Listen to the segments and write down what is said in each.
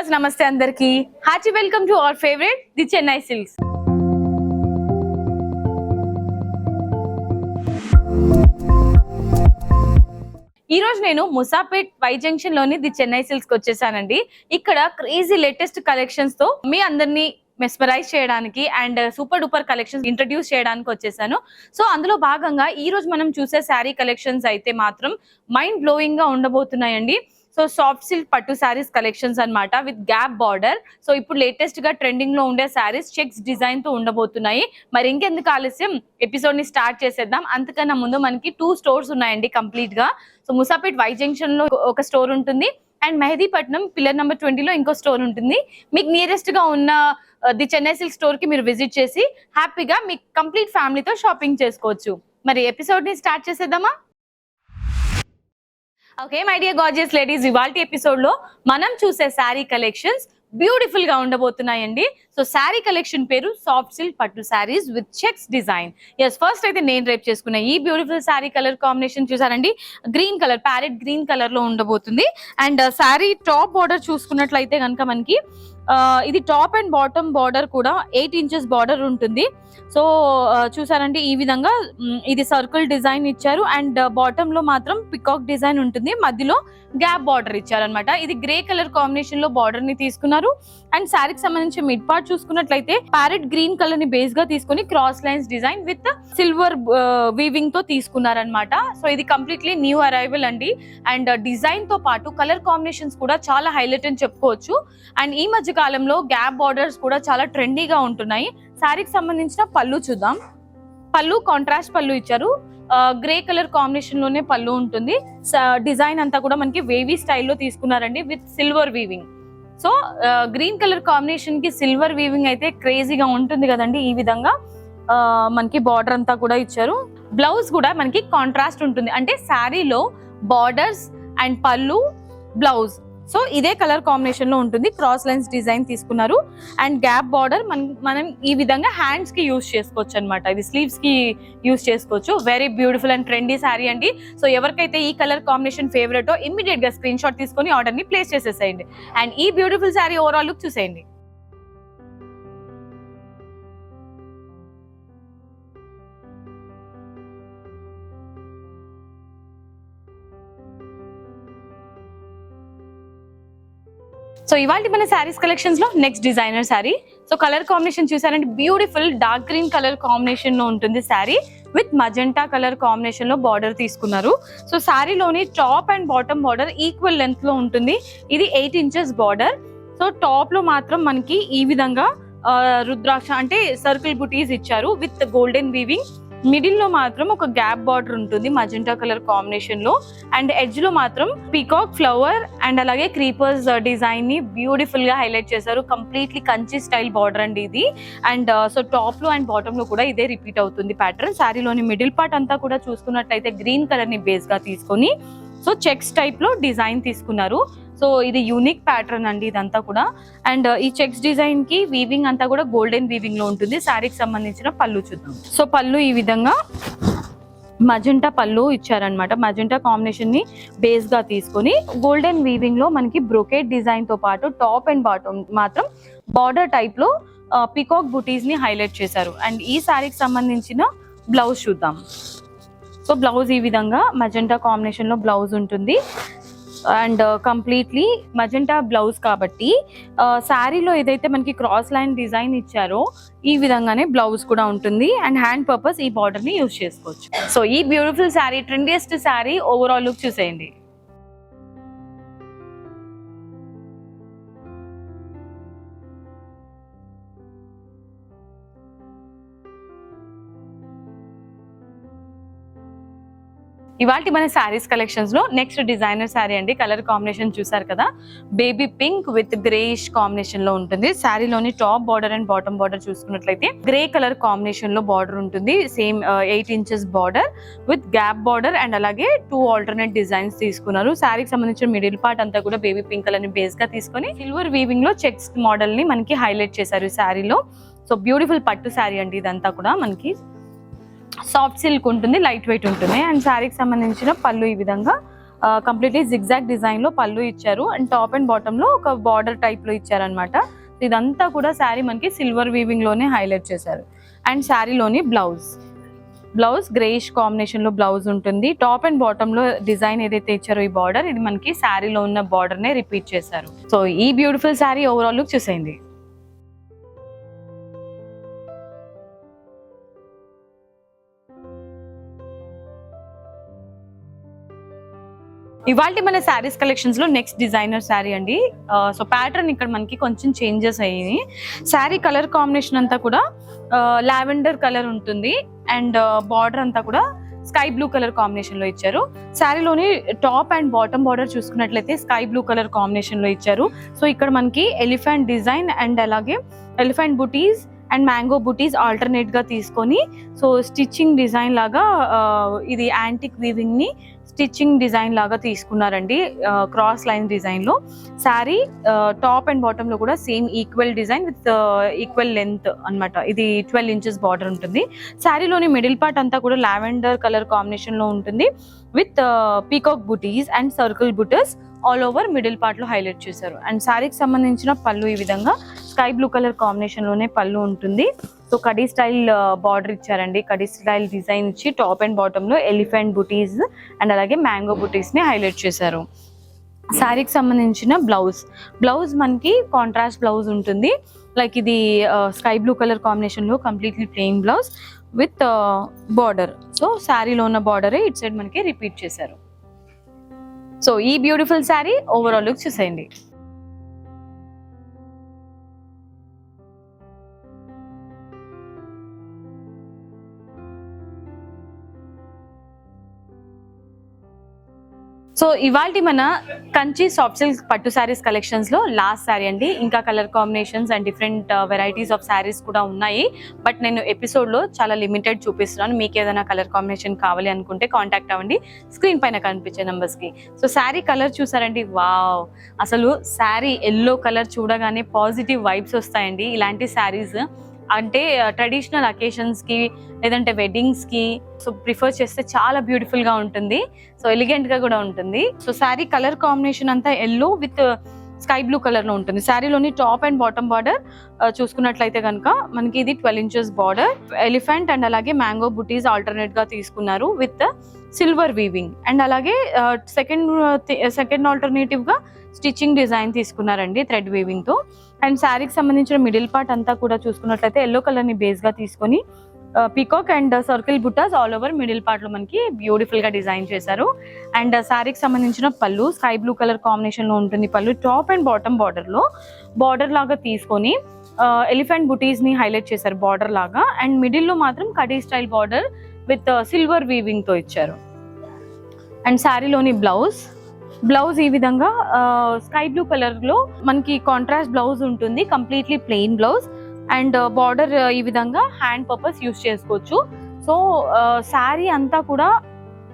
Viewers నమస్తే అందరికి hearty welcome to our favourite the Chennai silks. ఈ రోజు నేను ముసాపేట్ వై జంక్షన్ లోని ది చెన్నై సిల్క్స్ కి వచ్చేసానండి. ఇక్కడ క్రేజీ లేటెస్ట్ కలెక్షన్స్ తో మీ అందరినీ మెస్మరైజ్ చేయడానికి and super duper collections introduce చేయడానికి వచ్చేసాను. సో అందులో భాగంగా ఈ రోజు మనం చూసే శారీ కలెక్షన్స్ అయితే మాత్రం మైండ్ బ్లోయింగ్ గా ఉండబోతున్నాయండి. సో సాఫ్ట్ సిల్క్ పట్టు శారీస్ కలెక్షన్స్ అన్నమాట విత్ గ్యాప్ బార్డర్. సో ఇప్పుడు లేటెస్ట్ గా ట్రెండింగ్ లో ఉండే శారీస్ చెక్స్ డిజైన్ తో ఉండబోతున్నాయి. మరి ఇంకెందుకు ఆలస్యం, ఎపిసోడ్ ని స్టార్ట్ చేసేద్దాం. అంతకన్నా ముందు మనకి 2 స్టోర్స్ ఉన్నాయండి కంప్లీట్ గా. సో ముసాపేట్ వై జంక్షన్ లో ఒక స్టోర్ ఉంటుంది అండ్ మెహదీపట్నం పిల్లర్ నెంబర్ 20 లో ఇంకో స్టోర్ ఉంటుంది. మీకు నియరెస్ట్ గా ఉన్న ది చెన్నై సిల్క్ స్టోర్ కి మీరు విజిట్ చేసి హ్యాపీగా మీ కంప్లీట్ ఫ్యామిలీతో షాపింగ్ చేసుకోవచ్చు. మరి ఎపిసోడ్ ని స్టార్ట్ చేసేద్దామా? Okay my dear gorgeous ladies, ఇవాల్టి ఎపిసోడ్ లో మనం చూసే శారీ కలెక్షన్స్ బ్యూటిఫుల్ గా ఉండబోతున్నాయండి. సో శారీ కలెక్షన్ పేరు సాఫ్ట్ సిల్క్ పట్టు saris with checks design. Yes, first అయితే నేను రేప్ చేసుకున్న ఈ బ్యూటిఫుల్ శారీ కలర్ కాంబినేషన్ చూసారండి. Green colour, parrot green colour లో ఉండబోతుంది. అండ్ శారీ టాప్ బార్డర్ చూసుకున్నట్లయితే కనుక మనకి ఇది టాప్ అండ్ బాటమ్ బార్డర్ కూడా 8 ఇంచెస్ బార్డర్ ఉంటుంది. సో చూసారంటే ఈ విధంగా ఇది సర్కిల్ డిజైన్ ఇచ్చారు అండ్ బాటమ్ లో మాత్రం పికాక్ డిజైన్ ఉంటుంది, మధ్యలో గ్యాప్ బార్డర్ ఇచ్చారనమాట. ఇది గ్రే కలర్ కాంబినేషన్ లో బార్డర్ ని తీసుకున్నారు. అండ్ శారీకి సంబంధించి మిడ్ పార్ట్ చూసుకున్నట్లయితే ప్యారెట్ గ్రీన్ కలర్ ని బేస్ గా తీసుకుని cross lines design with silver weaving తో తీసుకున్నారనమాట. సో ఇది కంప్లీట్లీ న్యూ అరైవల్ అండి. అండ్ డిజైన్ తో పాటు కలర్ కాంబినేషన్స్ కూడా చాలా హైలైట్ అని చెప్పుకోవచ్చు. అండ్ ఈ మధ్య కాలంలో గ్యాప్ బార్డర్స్ కూడా చాలా ట్రెండీగా ఉంటున్నాయి. శారీకి సంబంధించిన పళ్ళు చూద్దాం. పళ్ళు కాంట్రాస్ట్ పళ్ళు ఇచ్చారు. గ్రే కలర్ కాంబినేషన్ లోనే పళ్ళు ఉంటుంది. డిజైన్ అంతా కూడా మనకి వేవీ స్టైల్లో తీసుకున్నారండి with silver weaving. So green colour combination కి సిల్వర్ వీవింగ్ అయితే క్రేజీగా ఉంటుంది కదండి. ఈ విధంగా మనకి బార్డర్ అంతా కూడా ఇచ్చారు. బ్లౌజ్ కూడా మనకి కాంట్రాస్ట్ ఉంటుంది, అంటే శారీలో బార్డర్స్ అండ్ పళ్ళు బ్లౌజ్ సో ఇదే కలర్ కాంబినేషన్ లో ఉంటుంది. క్రాస్ లైన్స్ డిజైన్ తీసుకున్నారు అండ్ గ్యాప్ బార్డర్ మనం ఈ విధంగా హ్యాండ్స్ కి యూజ్ చేసుకోవచ్చు అనమాట. ఇది స్లీవ్స్ కి యూజ్ చేసుకోవచ్చు. Very beautiful and trendy sari అండి. సో ఎవరికైతే ఈ కలర్ కాంబినేషన్ ఫేవరెటో ఇమ్మీడియట్ గా స్క్రీన్ షాట్ తీసుకొని ఆర్డర్ ని ప్లేస్ చేసేసేయండి. అండ్ ఈ బ్యూటిఫుల్ శారీ ఓవరాల్ లుక్ చూసేయండి. సో ఇవాళ మన శారీస్ కలెక్షన్స్ లో next designer sari. So colour combination చూసారంటే beautiful dark green colour combination లో ఉంటుంది sari with magenta colour combination లో బార్డర్ తీసుకున్నారు. సో శారీలోని top and bottom border equal length లో ఉంటుంది. ఇది 8 ఇంచెస్ బార్డర్. సో టాప్ లో మాత్రం మనకి ఈ విధంగా రుద్రాక్ష అంటే సర్కిల్ బుటీస్ ఇచ్చారు విత్ గోల్డెన్ వీవింగ్. మిడిల్ లో మాత్రం ఒక గ్యాప్ బార్డర్ ఉంటుంది మజెంటా కలర్ కాంబినేషన్ లో. అండ్ ఎడ్జ్ లో మాత్రం పీకాక్ ఫ్లవర్ అండ్ అలాగే క్రీపర్స్ డిజైన్ ని బ్యూటిఫుల్ గా హైలైట్ చేశారు. కంప్లీట్లీ కంచి స్టైల్ బార్డర్ అండి ఇది. అండ్ సో టాప్ లో అండ్ బాటమ్ లో కూడా ఇదే రిపీట్ అవుతుంది ప్యాటర్న్. శారీలోని మిడిల్ పార్ట్ అంతా కూడా చూసుకున్నట్లయితే గ్రీన్ కలర్ ని బేస్ గా తీసుకొని సో చెక్స్ టైప్ లో డిజైన్ తీసుకున్నారు. సో ఇది యూనిక్ ప్యాటర్న్ అండి ఇదంతా కూడా. అండ్ ఈ చెక్స్ డిజైన్ కి వీవింగ్ అంతా కూడా గోల్డెన్ వీవింగ్ లో ఉంటుంది. శారీకి సంబంధించిన పళ్ళు చూద్దాం. సో పళ్ళు ఈ విధంగా మజెంటా పళ్ళు ఇచ్చారనమాట. మజెంటా కాంబినేషన్ ని బేస్ గా తీసుకొని గోల్డెన్ వీవింగ్ లో మనకి బ్రొకేట్ డిజైన్ తో పాటు టాప్ అండ్ బాటమ్ మాత్రం బార్డర్ టైప్ లో పికాక్ బుటీస్ ని హైలైట్ చేశారు. అండ్ ఈ శారీకి సంబంధించిన బ్లౌజ్ చూద్దాం. సో బ్లౌజ్ ఈ విధంగా మజెంటా కాంబినేషన్ లో బ్లౌజ్ ఉంటుంది. అండ్ కంప్లీట్లీ మజెంటా బ్లౌజ్ కాబట్టి శారీలో ఏదైతే మనకి క్రాస్ లైన్ డిజైన్ ఇచ్చారో ఈ విధంగానే బ్లౌజ్ కూడా ఉంటుంది. అండ్ హ్యాండ్ పర్పస్ ఈ బార్డర్ ని యూజ్ చేసుకోవచ్చు. సో ఈ beautiful sari, trendiest sari overall look చూసేయండి. ఇవాళ మన శారీస్ కలెక్షన్స్ లో నెక్స్ట్ డిజైనర్ శారీ అండి. కలర్ కాంబినేషన్ చూసారు కదా, baby pink with greyish combination లో ఉంటుంది. శారీలోని top border and bottom border చూసుకున్నట్లయితే గ్రే కలర్ కాంబినేషన్ లో బార్డర్ ఉంటుంది. Same 8 inches border with gap border and అలాగే 2 ఆల్టర్నేట్ డిజైన్స్ తీసుకున్నారు. శారీకి సంబంధించిన మిడిల్ పార్ట్ అంతా కూడా బేబీ పింక్ కలర్ ని బేస్ గా తీసుకొని సిల్వర్ వీవింగ్ లో చెక్స్ మోడల్ ని మనకి హైలైట్ చేశారు ఈ శారీలో. సో బ్యూటిఫుల్ పట్టు శారీ అండి ఇదంతా కూడా. మనకి సాఫ్ట్ సిల్క్ ఉంటుంది, లైట్ వెయిట్ ఉంటుంది. అండ్ శారీకి సంబంధించిన పళ్ళు ఈ విధంగా కంప్లీట్లీ జిగ్జాగ్ డిజైన్ లో పళ్ళు ఇచ్చారు అండ్ టాప్ అండ్ బాటమ్ లో ఒక బార్డర్ టైప్ లో ఇచ్చారనమాట. ఇదంతా కూడా శారీ మనకి సిల్వర్ వీవింగ్ లోనే హైలైట్ చేశారు. అండ్ శారీలోని బ్లౌజ్ గ్రేష్ కాంబినేషన్ లో బ్లౌజ్ ఉంటుంది. టాప్ అండ్ బాటమ్ లో డిజైన్ ఏదైతే ఇచ్చారో ఈ బార్డర్, ఇది మనకి శారీలో ఉన్న బార్డర్ నే రిపీట్ చేశారు. సో ఈ బ్యూటిఫుల్ శారీ ఓవరాల్ లుక్ చూసేయండి. ఇవాళ మన శారీస్ కలెక్షన్స్ లో నెక్స్ట్ డిజైనర్ శారీ అండి. సో ప్యాటర్న్ ఇక్కడ మనకి కొంచెం చేంజెస్ అయ్యాయి. శారీ కలర్ కాంబినేషన్ అంతా కూడా లావెండర్ కలర్ ఉంటుంది అండ్ బార్డర్ అంతా కూడా స్కై బ్లూ కలర్ కాంబినేషన్ లో ఇచ్చారు. శారీలోని టాప్ అండ్ బాటమ్ బార్డర్ చూసుకున్నట్లయితే స్కై బ్లూ కలర్ కాంబినేషన్ లో ఇచ్చారు. సో ఇక్కడ మనకి ఎలిఫెంట్ డిజైన్ అండ్ అలాగే elephant buttis and mango buttis alternate గా తీసుకొని సో స్టిచ్చింగ్ డిజైన్ లాగా ఇది యాంటిక్ వీవింగ్ ని స్టిచ్చింగ్ డిజైన్ లాగా తీసుకున్నారండి. క్రాస్ లైన్ డిజైన్ లో శారీ టాప్ అండ్ బాటమ్ లో కూడా same equal design with equal length అన్నమాట. ఇది 12 inches బార్డర్ ఉంటుంది. శారీలోని మిడిల్ పార్ట్ అంతా కూడా లావెండర్ కలర్ కాంబినేషన్ లో ఉంటుంది విత్ పీకాక్ బుటీస్ అండ్ సర్కిల్ బుటర్స్ ఆల్ ఓవర్ మిడిల్ పార్ట్ లో హైలైట్ చేశారు. అండ్ శారీకి సంబంధించిన పళ్ళు ఈ విధంగా స్కై బ్లూ కలర్ కాంబినేషన్ లోనే పళ్ళు ఉంటుంది. సో కడీ స్టైల్ బార్డర్ ఇచ్చారండి. కడీ స్టైల్ డిజైన్ ఇచ్చి టాప్ అండ్ బాటమ్ లో ఎలిఫెంట్ బుటీస్ అండ్ అలాగే మ్యాంగో బుటీస్ ని హైలైట్ చేశారు. శారీకి సంబంధించిన బ్లౌజ్ మనకి కాంట్రాస్ట్ బ్లౌజ్ ఉంటుంది. లైక్ ఇది స్కై బ్లూ కలర్ కాంబినేషన్ లో completely plain blouse with border. So శారీలో ఉన్న బార్డరే ఇట్ సైడ్ మనకి రిపీట్ చేశారు. సో ఈ బ్యూటిఫుల్ శారీ ఓవరాల్ లుక్ చూసేయండి. సో ఇవాళ మన కంచి సాఫ్ట్ సిల్క్ పట్టు శారీస్ కలెక్షన్స్ లో లాస్ట్ శారీ అండి. ఇంకా colour combinations and different varieties of saris కూడా ఉన్నాయి. బట్ నేను ఎపిసోడ్ లో చాలా లిమిటెడ్ చూపిస్తున్నాను. మీకు ఏదైనా కలర్ కాంబినేషన్ కావాలి అనుకుంటే కాంటాక్ట్ అవ్వండి స్క్రీన్ పైన కనిపించే నెంబర్స్ కి. సో శారీ కలర్ చూసారండి, వావ్! అసలు శారీ ఎల్లో కలర్ చూడగానే పాజిటివ్ వైబ్స్ వస్తాయండి. ఇలాంటి శారీస్ అంటే ట్రెడిషనల్ అకేషన్స్ కి లేదంటే వెడ్డింగ్స్ కి సో ప్రిఫర్ చేస్తే చాలా బ్యూటిఫుల్ గా ఉంటుంది. సో ఎలిగెంట్ గా కూడా ఉంటుంది. సో శారీ కలర్ కాంబినేషన్ అంతా yellow with sky blue colour లో ఉంటుంది. శారీలోని టాప్ అండ్ బాటమ్ బార్డర్ చూసుకున్నట్లయితే కనుక మనకి ఇది 12 inches బార్డర్, ఎలిఫెంట్ అండ్ అలాగే మ్యాంగో బుటీస్ ఆల్టర్నేట్ గా తీసుకున్నారు విత్ సిల్వర్ వీవింగ్ అండ్ అలాగే సెకండ్ ఆల్టర్నేటివ్ గా స్టిచ్చింగ్ డిజైన్ తీసుకున్నారండి థ్రెడ్ వీవింగ్ తో. అండ్ శారీకి సంబంధించిన మిడిల్ పార్ట్ అంతా కూడా చూసుకున్నట్లయితే ఎల్లో కలర్ ని బేస్ గా తీసుకొని పీకాక్ అండ్ సర్కిల్ బుటాస్ ఆల్ ఓవర్ మిడిల్ పార్ట్ లో మనకి బ్యూటిఫుల్ గా డిజైన్ చేశారు. అండ్ శారీకి సంబంధించిన పళ్ళు స్కై బ్లూ కలర్ కాంబినేషన్ లో ఉంటుంది. పళ్ళు టాప్ అండ్ బాటమ్ బార్డర్ లాగా తీసుకొని ఎలిఫెంట్ బుటీస్ ని హైలైట్ చేశారు బార్డర్ లాగా. అండ్ మిడిల్ లో మాత్రం khadi style border with silver weaving తో ఇచ్చారు. అండ్ శారీలోని బ్లౌజ్ ఈ విధంగా స్కై బ్లూ కలర్ లో మనకి కాంట్రాస్ట్ బ్లౌజ్ ఉంటుంది. Completely plain blouse and border ఈ విధంగా హ్యాండ్ పర్పస్ యూస్ చేసుకోవచ్చు. సో శారీ అంతా కూడా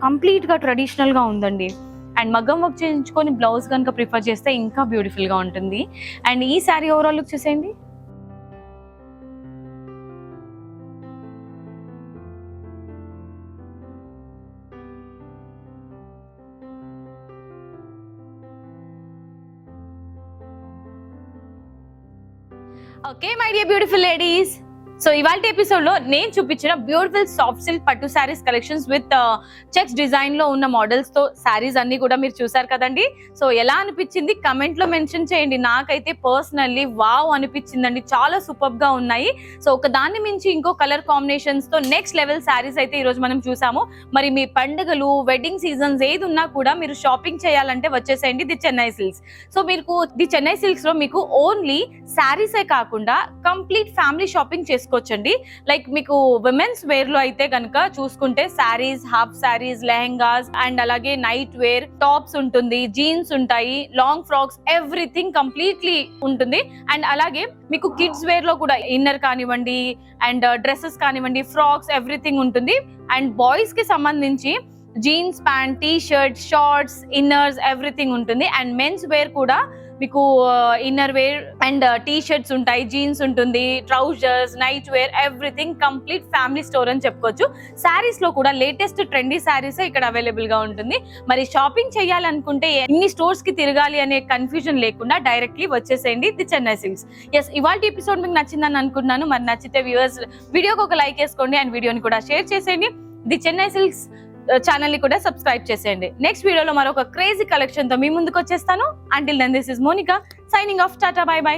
కంప్లీట్ గా ట్రెడిషనల్ గా ఉందండి. అండ్ మగ్గం వర్క్ చేయించుకొని బ్లౌజ్ కనుక ప్రిఫర్ చేస్తే ఇంకా బ్యూటిఫుల్ గా ఉంటుంది. అండ్ ఈ శారీ ఓవరాల్ లుక్ చూసేయండి. Okay my dear beautiful ladies, so ఇవాళ ఎపిసోడ్ లో నేను చూపించిన బ్యూటిఫుల్ సాఫ్ట్ సిల్క్ పట్టు saris collections with checks design లో ఉన్న మోడల్స్ తో శారీస్ అన్ని కూడా మీరు చూసారు కదండి. సో ఎలా అనిపించింది కమెంట్ లో మెన్షన్ చేయండి. నాకైతే పర్సనల్లీ వావ్ అనిపించిందండి, చాలా సూపర్ గా ఉన్నాయి. సో ఒక దాన్ని మించి ఇంకో కలర్ కాంబినేషన్స్ తో నెక్స్ట్ లెవెల్ శారీస్ అయితే ఈ రోజు మనం చూసాము. మరి మీ పండుగలు వెడ్డింగ్ సీజన్స్ ఏది ఉన్నా కూడా మీరు షాపింగ్ చేయాలంటే వచ్చేసేయండి ది చెన్నై సిల్క్స్. సో మీకు ది చెన్నై సిల్క్స్ లో మీకు ఓన్లీ శారీసే కాకుండా కంప్లీట్ ఫ్యామిలీ షాపింగ్ చేసుకోవచ్చండి. లైక్ మీకు విమెన్స్ వేర్ లో అయితే కనుక చూసుకుంటే శారీస్, హాఫ్ శారీస్, లెహెంగాస్ అండ్ అలాగే నైట్ వేర్, టాప్స్ ఉంటుంది, జీన్స్ ఉంటాయి, లాంగ్ ఫ్రాక్స్, ఎవ్రీథింగ్ కంప్లీట్లీ ఉంటుంది. అండ్ అలాగే మీకు కిడ్స్ వేర్ లో కూడా ఇన్నర్ కానివ్వండి అండ్ డ్రెస్సెస్ కానివ్వండి, ఫ్రాక్స్, ఎవ్రీథింగ్ ఉంటుంది. అండ్ బాయ్స్ కి సంబంధించి jeans, pant, T shirt, shorts, inners, everything ఉంటుంది. అండ్ మెన్స్ వేర్ కూడా మీకు inner wear and T shirts ఉంటాయి, జీన్స్ ఉంటుంది, trousers, night wear, everything complete family store అని చెప్పుకోవచ్చు. శారీస్ లో కూడా లేటెస్ట్ ట్రెండీ శారీస్ ఇక్కడ అవైలబుల్ గా ఉంటుంది. మరి షాపింగ్ చేయాలనుకుంటే ఎన్ని స్టోర్స్ కి తిరగాలి అనే కన్ఫ్యూజన్ లేకుండా డైరెక్ట్లీ వచ్చేసేయండి ది చెన్నై సిల్క్స్. ఎస్, ఇవాళ ఎపిసోడ్ మీకు నచ్చిందని అనుకుంటున్నాను. మరి నచ్చితే వ్యూవర్స్ వీడియోకి ఒక లైక్ వేసుకోండి అండ్ వీడియోని కూడా షేర్ చేసేయండి. ది చెన్నై సిల్క్స్ ఛానల్ ని కూడా సబ్స్క్రైబ్ చేసేయండి. నెక్స్ట్ వీడియోలో మరొక క్రేజీ కలెక్షన్ తో మీ ముందుకు వచ్చేస్తాను. Until then this is Monica signing off. Tata, bye by.